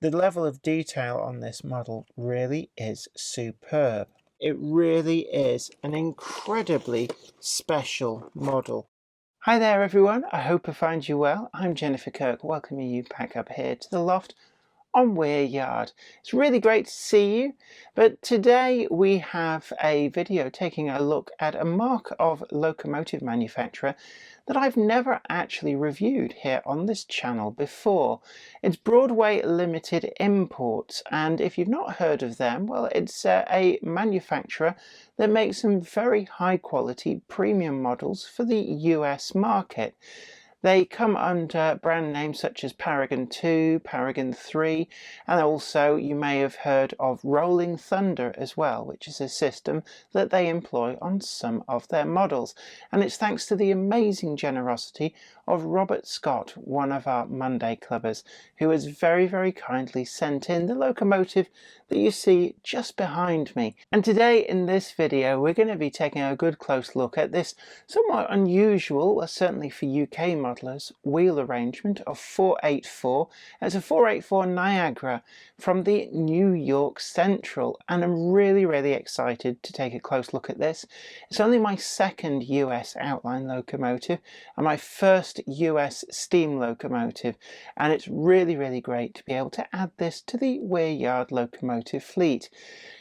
The level of detail on this model really is superb. It really is an incredibly special model. Hi there everyone, I hope I find you well. I'm Jennifer Kirk, welcoming you back up here to the loft on Weir Yard. It's really great to see you, but today we have a video taking a look at a mark of locomotive manufacturer that I've never actually reviewed here on this channel before. It's Broadway Limited Imports, and if you've not heard of them, well, it's a manufacturer that makes some very high quality premium models for the US market. They come under brand names such as Paragon 2, Paragon 3, and also you may have heard of Rolling Thunder as well, which is a system that they employ on some of their models. And it's thanks to the amazing generosity of Robert Scott, one of our Monday clubbers, who has very, very kindly sent in the locomotive that you see just behind me. And today in this video we're going to be taking a good close look at this somewhat unusual, certainly for UK modelers, wheel arrangement of 484. It's a 484 Niagara from the New York Central, and I'm really excited to take a close look at this. It's only my second US outline locomotive and my first US steam locomotive, and it's really great to be able to add this to the Weir Yard locomotive fleet.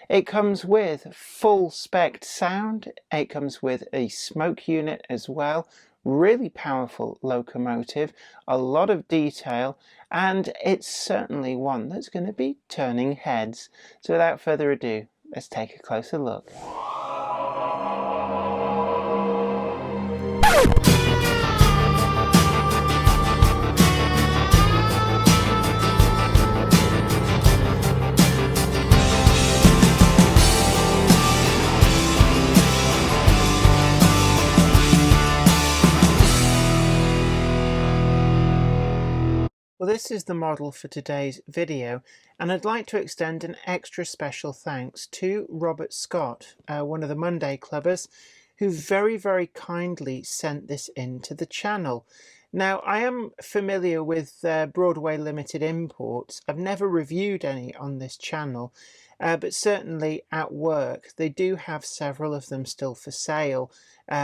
It comes with full spec sound, it comes with a smoke unit as well, really powerful locomotive, a lot of detail, and it's certainly one that's going to be turning heads. So without further ado, let's take a closer look. Well, this is the model for today's video, and I'd like to extend an extra special thanks to Robert Scott, one of the Monday clubbers, who very kindly sent this into the channel. Now, I am familiar with Broadway Limited Imports. I've never reviewed any on this channel, but certainly at work they do have several of them still for sale,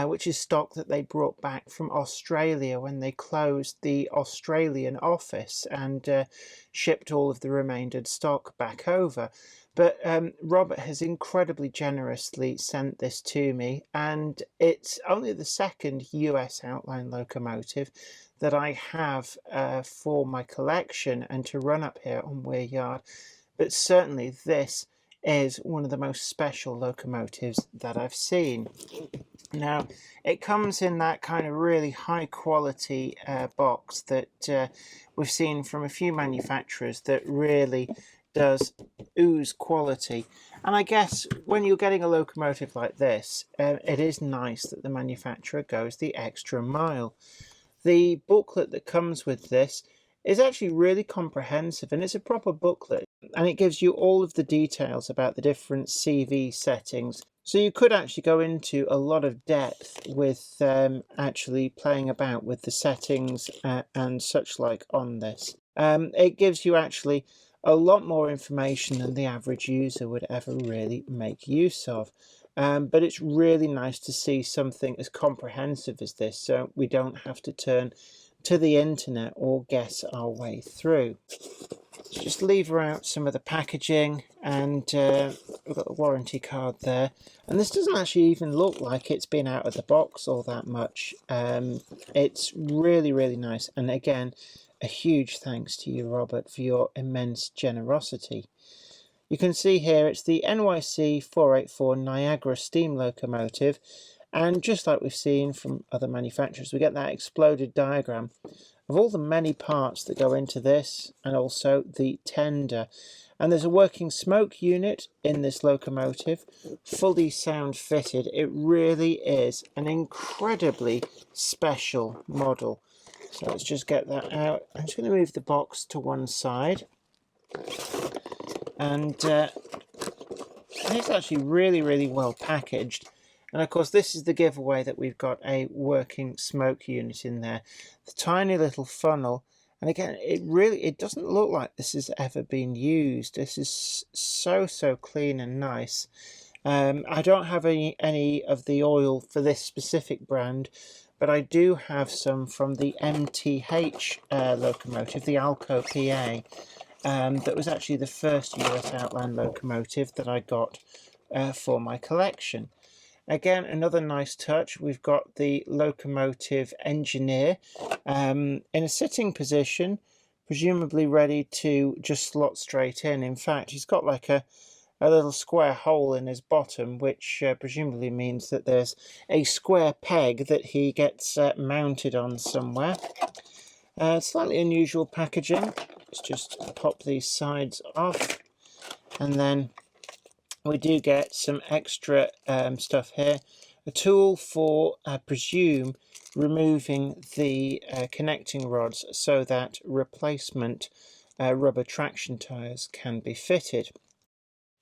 which is stock that they brought back from Australia when they closed the Australian office and shipped all of the remainder stock back over. But Robert has incredibly generously sent this to me, and it's only the second US outline locomotive that I have for my collection and to run up here on Weir Yard. But certainly this is one of the most special locomotives that I've seen. Now, it comes in that kind of really high quality box that we've seen from a few manufacturers that really does ooze quality. And I guess when you're getting a locomotive like this, it is nice that the manufacturer goes the extra mile. The booklet that comes with this is actually really comprehensive, and it's a proper booklet, and it gives you all of the details about the different CV settings. So you could actually go into a lot of depth with actually playing about with the settings and such like on this. It gives you actually a lot more information than the average user would ever really make use of. But it's really nice to see something as comprehensive as this, so we don't have to turn to the internet or guess our way through. Let's just lever out some of the packaging, and we've got the warranty card there, and this doesn't actually even look like it's been out of the box all that much. It's really nice, and again, a huge thanks to you, Robert, for your immense generosity. You can see here it's the NYC 484 Niagara steam locomotive, and just like we've seen from other manufacturers, we get that exploded diagram of all the many parts that go into this, and also the tender. And there's a working smoke unit in this locomotive, fully sound fitted. It really is an incredibly special model. So let's just get that out. I'm just going to move the box to one side, and it's actually really well packaged. And of course this is the giveaway, that we've got a working smoke unit in there. The tiny little funnel And again, it doesn't look like this has ever been used. This is so clean and nice. I don't have any of the oil for this specific brand, but I do have some from the MTH locomotive, the Alco PA. That was actually the first US Outland locomotive that I got for my collection. Again, another nice touch. We've got the locomotive engineer in a sitting position, presumably ready to just slot straight in. In fact, he's got like a little square hole in his bottom, which presumably means that there's a square peg that he gets mounted on somewhere. Slightly unusual packaging. Let's just pop these sides off, and then we do get some extra stuff here. A tool for, I presume, removing the connecting rods so that replacement rubber traction tyres can be fitted.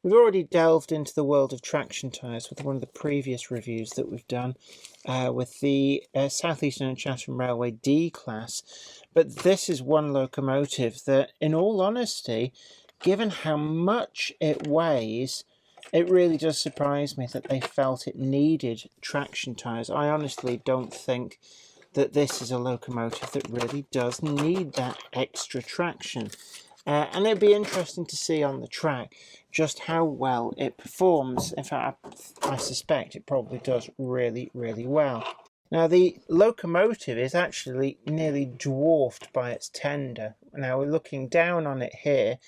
We've already delved into the world of traction tyres with one of the previous reviews that we've done with the South Eastern and Chatham Railway D class, but this is one locomotive that, in all honesty, given how much it weighs, it really does surprise me that they felt it needed traction tyres. I honestly don't think that this is a locomotive that really does need that extra traction. And it'd be interesting to see on the track just how well it performs. In fact, I suspect it probably does really well. Now, the locomotive is actually nearly dwarfed by its tender. Now, we're looking down on it here,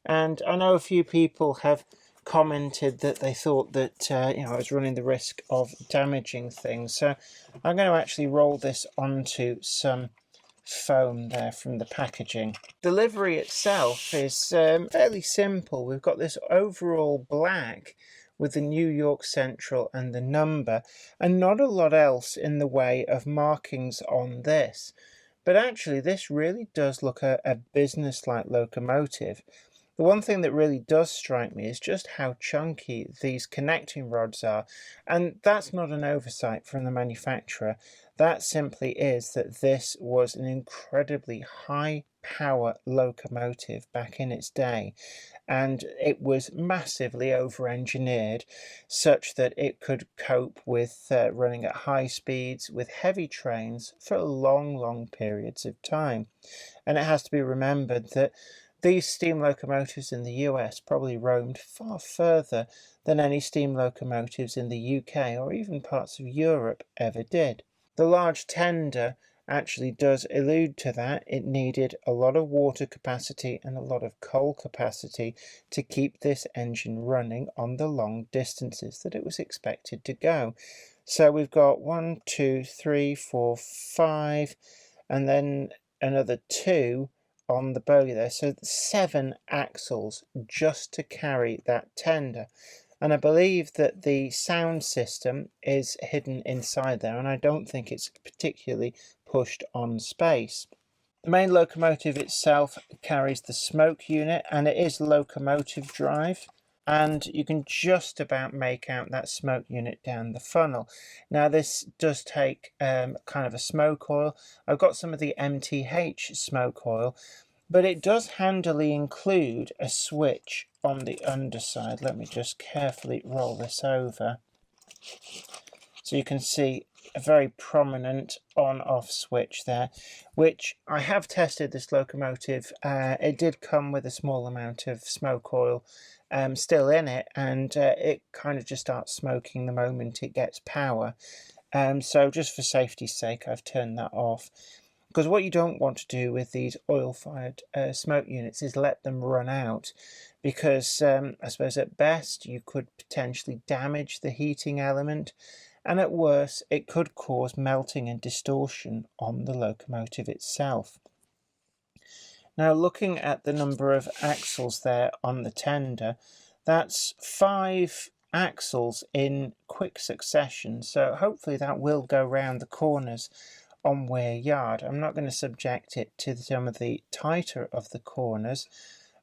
and I know a few people have commented that they thought that I was running the risk of damaging things. So I'm going to actually roll this onto some foam there from the packaging. The livery itself is fairly simple. We've got this overall black with the New York Central and the number, and not a lot else in the way of markings on this. But actually, this really does look a business-like locomotive. The one thing that really does strike me is just how chunky these connecting rods are, and that's not an oversight from the manufacturer. That simply is that this was an incredibly high power locomotive back in its day, and it was massively over-engineered such that it could cope with running at high speeds with heavy trains for long periods of time. And it has to be remembered that these steam locomotives in the US probably roamed far further than any steam locomotives in the UK or even parts of Europe ever did. The large tender actually does allude to that. It needed a lot of water capacity and a lot of coal capacity to keep this engine running on the long distances that it was expected to go. So we've got 1, 2, 3, 4, 5, and then another 2 on the bogie there, so 7 axles just to carry that tender. And I believe that the sound system is hidden inside there, and I don't think it's particularly pushed on space. The main locomotive itself carries the smoke unit, and it is locomotive drive, and you can just about make out that smoke unit down the funnel. Now, this does take kind of a smoke oil. I've got some of the MTH smoke oil, but it does handily include a switch on the underside. Let me just carefully roll this over. So you can see a very prominent on-off switch there, which I have tested this locomotive. It did come with a small amount of smoke oil still in it, and it kind of just starts smoking the moment it gets power. So just for safety's sake, I've turned that off. Because what you don't want to do with these oil-fired smoke units is let them run out, because I suppose at best you could potentially damage the heating element, and at worst it could cause melting and distortion on the locomotive itself. Now, looking at the number of axles there on the tender, that's 5 axles in quick succession, so hopefully that will go round the corners on Weir Yard. I'm not going to subject it to some of the tighter of the corners,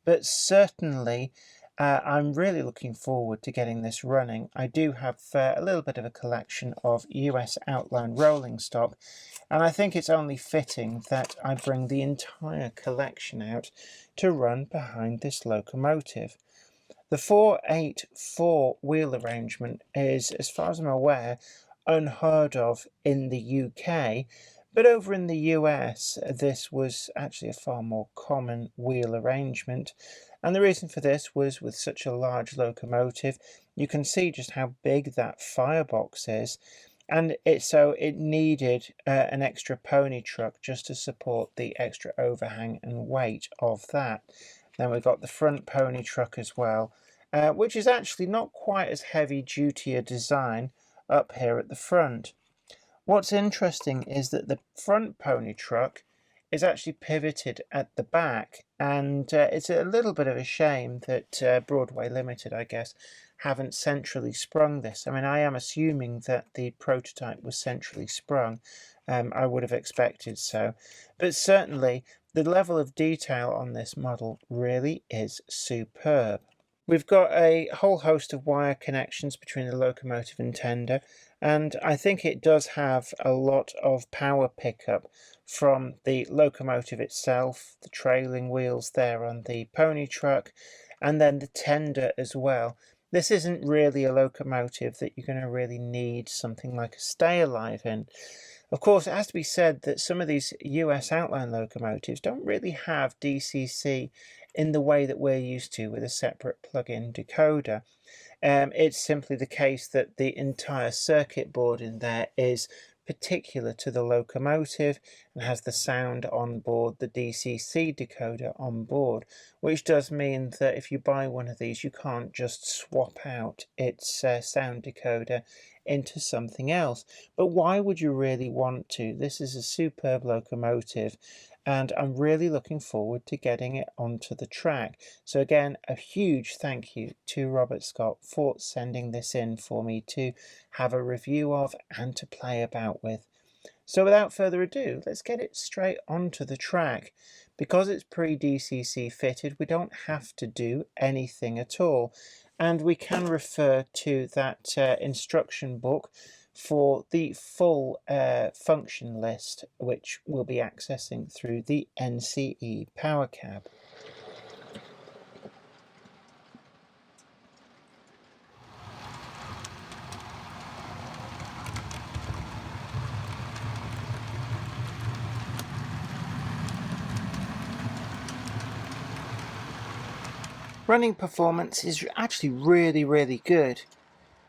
but certainly I'm really looking forward to getting this running. I do have a little bit of a collection of US outline rolling stock, and I think it's only fitting that I bring the entire collection out to run behind this locomotive. The 484 wheel arrangement is, as far as I'm aware, unheard of in the UK, but over in the US this was actually a far more common wheel arrangement, and the reason for this was with such a large locomotive you can see just how big that firebox is, and it needed an extra pony truck just to support the extra overhang and weight of that. Then we've got the front pony truck as well, which is actually not quite as heavy duty a design up here at the front. What's interesting is that the front pony truck is actually pivoted at the back, and it's a little bit of a shame that Broadway Limited, I guess, haven't centrally sprung this. I mean, I am assuming that the prototype was centrally sprung. I would have expected so, but certainly the level of detail on this model really is superb. We've got a whole host of wire connections between the locomotive and tender, and I think it does have a lot of power pickup from the locomotive itself, the trailing wheels there on the pony truck, and then the tender as well. This isn't really a locomotive that you're going to really need something like a stay alive in. Of course, it has to be said that some of these US outline locomotives don't really have DCC in the way that we're used to with a separate plug-in decoder. It's simply the case that the entire circuit board in there is particular to the locomotive and has the sound on board, the DCC decoder on board, which does mean that if you buy one of these you can't just swap out its sound decoder into something else. But why would you really want to? This is a superb locomotive and I'm really looking forward to getting it onto the track. So again, a huge thank you to Robert Scott for sending this in for me to have a review of and to play about with. So without further ado, let's get it straight onto the track. Because it's pre-DCC fitted, we don't have to do anything at all, and we can refer to that instruction book for the full function list, which we'll be accessing through the NCE Power Cab. Running performance is actually really good.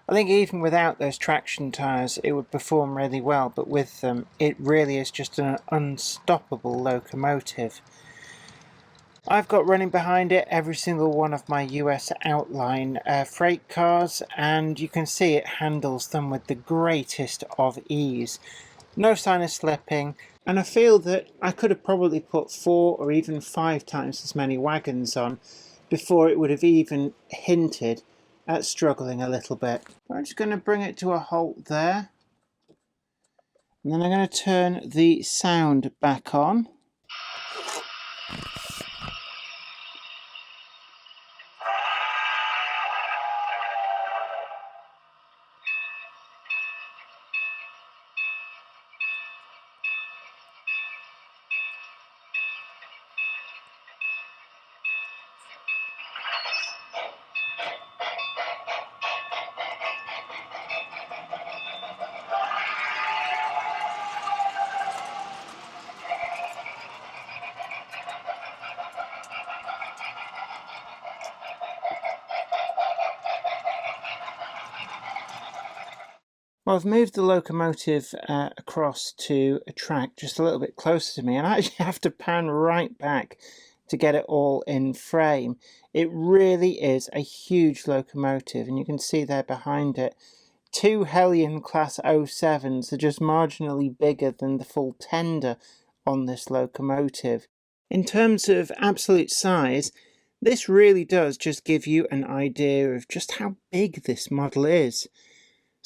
I think even without those traction tyres it would perform really well, but with them it really is just an unstoppable locomotive. I've got running behind it every single one of my US outline freight cars, and you can see it handles them with the greatest of ease. No sign of slipping, and I feel that I could have probably put 4 or even 5 times as many wagons on before it would have even hinted at struggling a little bit. I'm just going to bring it to a halt there, and then I'm going to turn the sound back on. Well, I've moved the locomotive across to a track just a little bit closer to me, and I actually have to pan right back to get it all in frame. It really is a huge locomotive, and you can see there behind it 2 Hellion Class 07s are just marginally bigger than the full tender on this locomotive. In terms of absolute size, this really does just give you an idea of just how big this model is.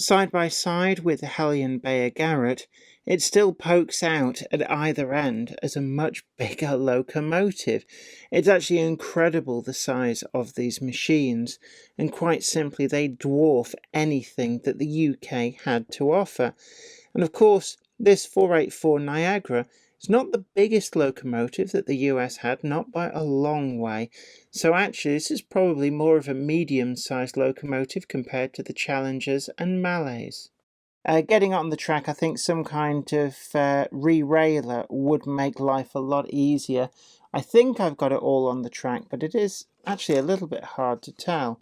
Side by side with the Hellion Bayer Garrett, it still pokes out at either end as a much bigger locomotive. It's actually incredible the size of these machines, and quite simply they dwarf anything that the UK had to offer. And of course, this 484 Niagara is not the biggest locomotive that the US had, not by a long way. So actually, this is probably more of a medium-sized locomotive compared to the Challengers and Malays. Getting on the track, I think some kind of re-railer would make life a lot easier. I think I've got it all on the track, but it is actually a little bit hard to tell.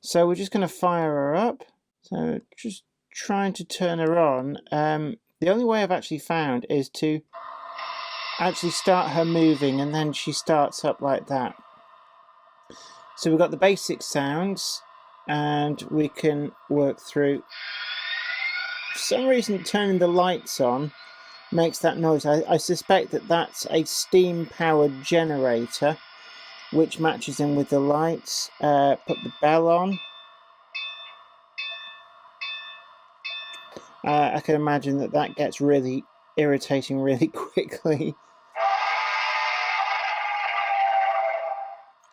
So we're just going to fire her up. So just trying to turn her on. The only way I've actually found is to actually start her moving, and then she starts up like that. So we've got the basic sounds, and we can work through. For some reason, turning the lights on makes that noise. I suspect that that's a steam-powered generator, which matches in with the lights. Put the bell on. I can imagine that that gets really irritating really quickly.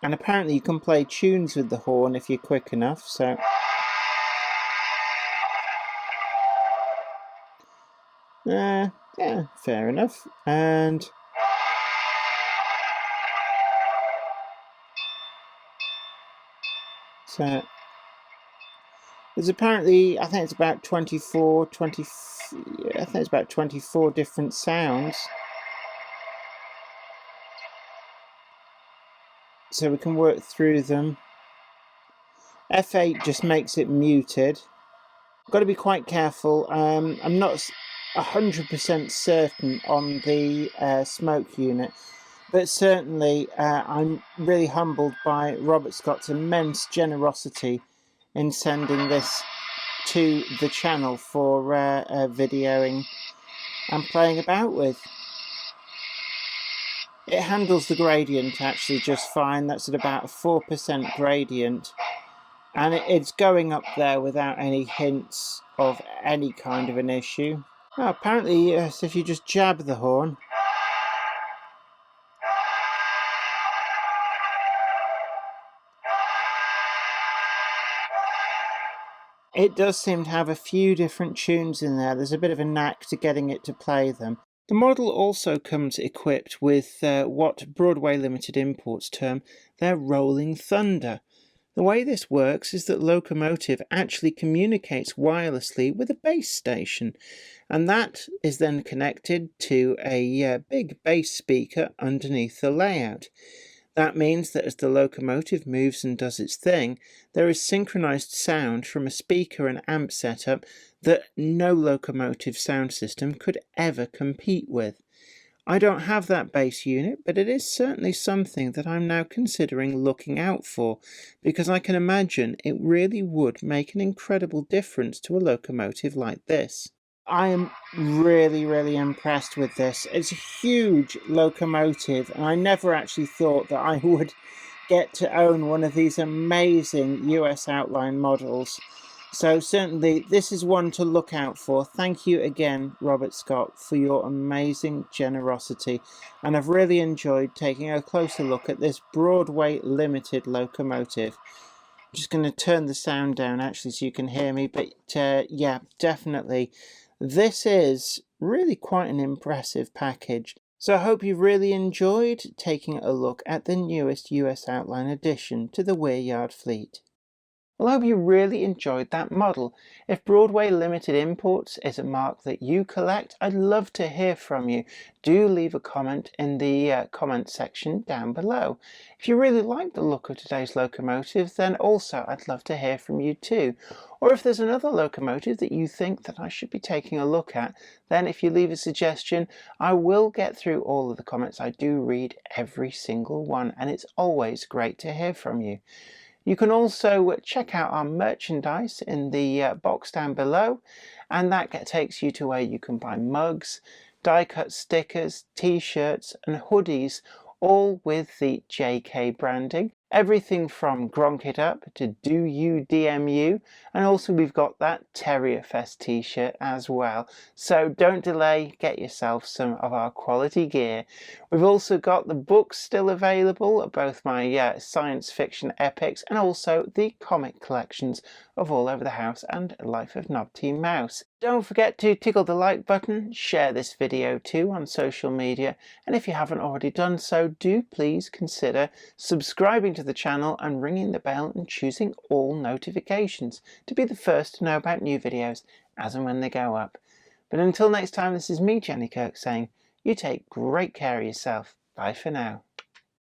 And apparently you can play tunes with the horn if you're quick enough, so... yeah, fair enough. And... so... there's apparently, I think it's about 24 different sounds. So we can work through them. F8 just makes it muted. Got to be quite careful. I'm not 100% certain on the smoke unit, but certainly I'm really humbled by Robert Scott's immense generosity in sending this to the channel for videoing and playing about with. It handles the gradient actually just fine. That's at about a 4% gradient, and it's going up there without any hints of any kind of an issue. Oh, apparently, yes, if you just jab the horn, it does seem to have a few different tunes in there. There's a bit of a knack to getting it to play them. The model also comes equipped with what Broadway Limited Imports term their Rolling Thunder. The way this works is that the locomotive actually communicates wirelessly with a base station, and that is then connected to a big bass speaker underneath the layout. That means that as the locomotive moves and does its thing, there is synchronized sound from a speaker and amp setup that no locomotive sound system could ever compete with. I don't have that bass unit, but it is certainly something that I'm now considering looking out for, because I can imagine it really would make an incredible difference to a locomotive like this. I am really impressed with this. It's a huge locomotive, and I never actually thought that I would get to own one of these amazing US outline models. So certainly this is one to look out for. Thank you again, Robert Scott, for your amazing generosity. And I've really enjoyed taking a closer look at this Broadway Limited locomotive. I'm just going to turn the sound down actually so you can hear me. But yeah, definitely. This is really quite an impressive package. So I hope you really enjoyed taking a look at the newest US Outline addition to the Weir Yard fleet. Well, I hope you really enjoyed that model. If Broadway Limited Imports is a mark that you collect, I'd love to hear from you. Do leave a comment in the comment section down below. If you really like the look of today's locomotive, then also I'd love to hear from you too. Or if there's another locomotive that you think that I should be taking a look at, then if you leave a suggestion, I will get through all of the comments. I do read every single one, and it's always great to hear from you. You can also check out our merchandise in the box down below, and that takes you to where you can buy mugs, die-cut stickers, t-shirts and hoodies, all with the JK branding. Everything from Gronk It Up to Do You DMU, and also we've got that Terrier Fest t-shirt as well. So don't delay, get yourself some of our quality gear. We've also got the books still available, both my science fiction epics and also the comic collections of All Over the House and Life of Knobty Mouse. Don't forget to tickle the like button, share this video too on social media, and if you haven't already done so, do please consider subscribing to the channel and ringing the bell and choosing all notifications to be the first to know about new videos as and when they go up. But until next time, this is me, Jenny Kirk, saying you take great care of yourself. Bye for now.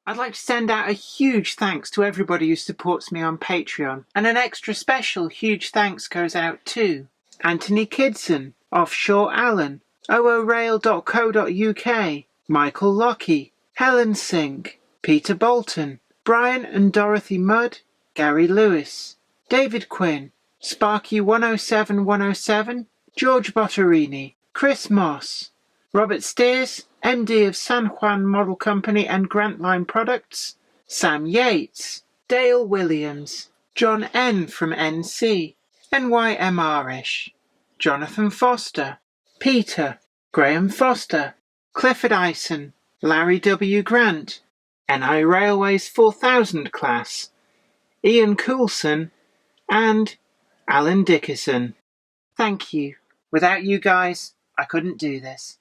I'd like to send out a huge thanks to everybody who supports me on Patreon, and an extra special huge thanks goes out to Anthony Kidson, Offshore Allen, oorail.co.uk, Michael Lockie, Helen Sink, Peter Bolton, Brian and Dorothy Mudd, Gary Lewis, David Quinn, Sparky107107, George Botterini, Chris Moss, Robert Steers, MD of San Juan Model Company and Grantline Products, Sam Yates, Dale Williams, John N. from NC, NYMRish, Jonathan Foster, Peter, Graham Foster, Clifford Ison, Larry W. Grant, NI Railways 4000 class, Ian Coulson, and Alan Dickerson. Thank you. Without you guys, I couldn't do this.